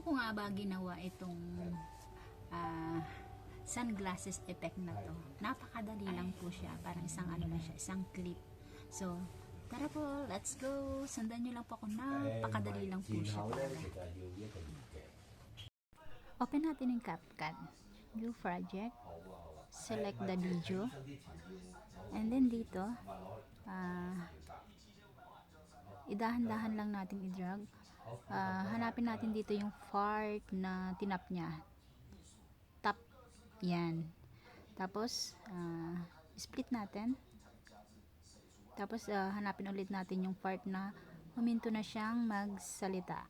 ko nga ba ginawa itong ah, sunglasses effect na to? Napakadali lang po siya. Parang isang ano lang siya, isang clip. So, tara po, let's go. Sundan nyo lang po ako. Napakadali lang po siya. Open natin yung CapCut. New project. Select the video. And then dito, idahan-dahan lang natin i-drag. Hanapin natin dito yung part na tinap niya. Tap. Yan. Tapos, split natin. Tapos, hanapin ulit natin yung part na huminto na siyang magsalita.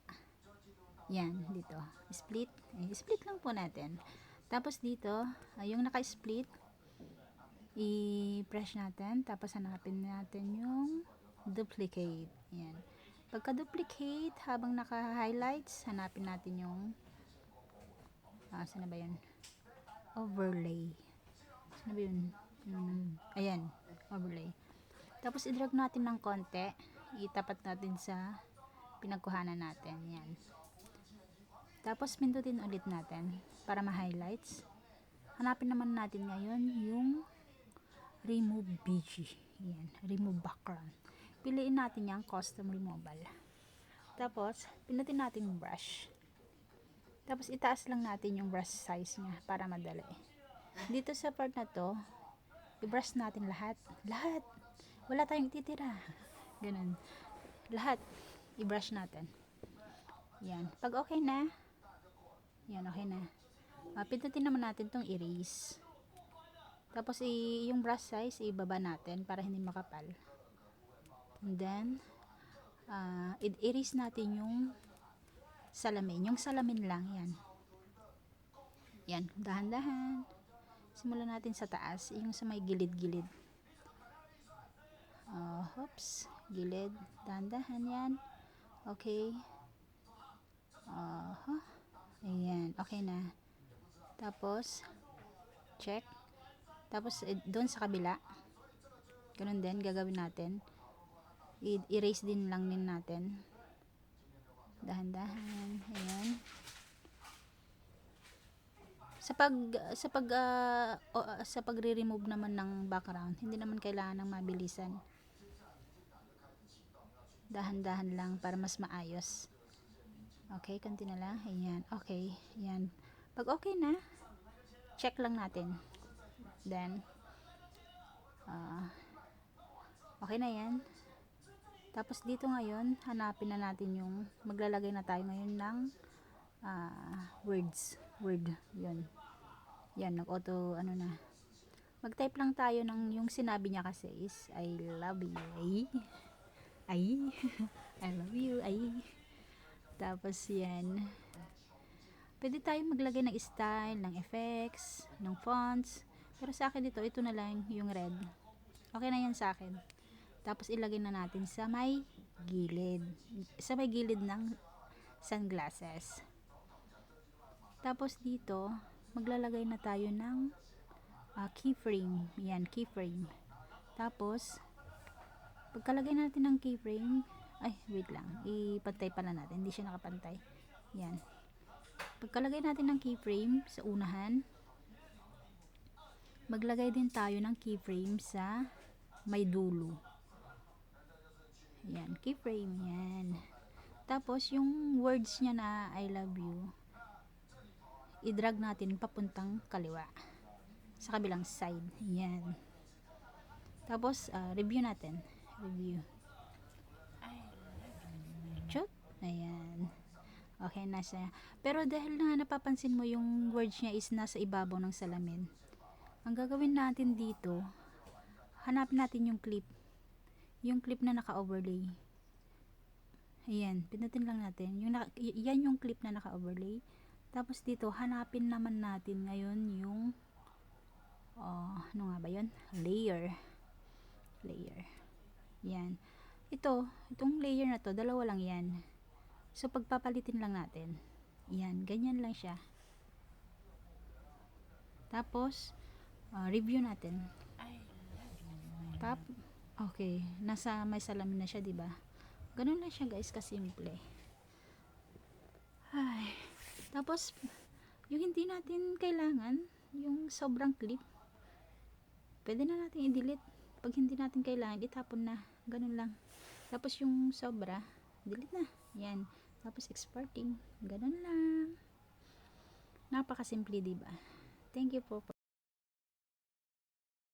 Yan, dito. Split. Split lang po natin. Tapos dito, yung naka-split, i-press natin. Tapos, hanapin natin yung duplicate. Yan. Pagka-duplicate, habang naka-highlights, hanapin natin yung saan na ba yun? Overlay. Saan na ba yun? Ayan, overlay. Tapos, i-drag natin ng konti. Itapat natin sa pinagkuhanan natin. Yan. Tapos, pindutin ulit natin para ma-highlights. Hanapin naman natin ngayon yung remove BG. Yan, remove background. Piliin natin yung custom removal. Tapos, pindutin natin yung brush. Tapos, itaas lang natin yung brush size niya para madali. Dito sa part na to, i-brush natin lahat. Lahat. Wala tayong titira. Ganun. Lahat. I-brush natin. Yan. Pag okay na, yan, okay na. Pindutin naman natin tong erase. Tapos, yung brush size, ibaba natin para hindi makapal. And then, i-erase natin yung salamin. Yung salamin lang, yan. Yan, dahan-dahan. Simulan natin sa taas, yung sa may gilid-gilid. Oops, gilid. Dahan-dahan yan. Okay. Ayan, okay na. Tapos, check. Tapos, doon sa kabila, ganun din, gagawin natin. I-erase din lang din natin. Dahan-dahan. Ayan. Sa pagre-remove naman ng background, hindi naman kailangan ng mabilisan. Dahan-dahan lang para mas maayos. Okay, konti na lang. Ayan. Okay. Ayan. Pag okay na, check lang natin. Then, okay na yan. Tapos dito ngayon, hanapin na natin yung, maglalagay na tayo ngayon ng word. Yun. Yan, nag-auto, ano na. Mag-type lang tayo ng, yung sinabi niya kasi is, I love you. I love you. Tapos yan. Pwede tayo maglagay ng style, ng effects, ng fonts. Pero sa akin dito, ito na lang yung red. Okay na yan sa akin. Tapos ilagay na natin sa may gilid. Sa may gilid ng sunglasses. Tapos dito, maglalagay na tayo ng keyframe. Yan, keyframe. Tapos, pagkalagay natin ng keyframe, wait lang. Ipantay pala natin. Hindi siya nakapantay. Yan. Pagkalagay natin ng keyframe sa unahan, maglagay din tayo ng keyframe sa may dulo. Yan, keyframe. Yan. Tapos, yung words niya na I love you, i-drag natin papuntang kaliwa. Sa kabilang side. Yan. Tapos, review natin. Review. Chot. Ayan. Okay na siya. Pero dahil na napapansin mo yung words niya is nasa ibabaw ng salamin, ang gagawin natin dito, hanapin natin yung clip. Yung clip na naka-overlay. Ayan. Pindutin lang natin. Yan yung clip na naka-overlay. Tapos dito, hanapin naman natin ngayon yung ano nga ba yun? Layer. Yan. Itong layer na to, dalawa lang yan. So, pagpapalitin lang natin. Yan, ganyan lang siya. Tapos, review natin. Tap. Okay, nasa may salamin na siya, diba? Ganun lang siya guys, kasimple. Ay. Tapos, yung hindi natin kailangan, yung sobrang clip, pwede na natin i-delete. Pag hindi natin kailangan, itapon na. Ganun lang. Tapos yung sobra, delete na. Yan. Tapos exporting. Ganun lang. Napakasimple, diba? Thank you po.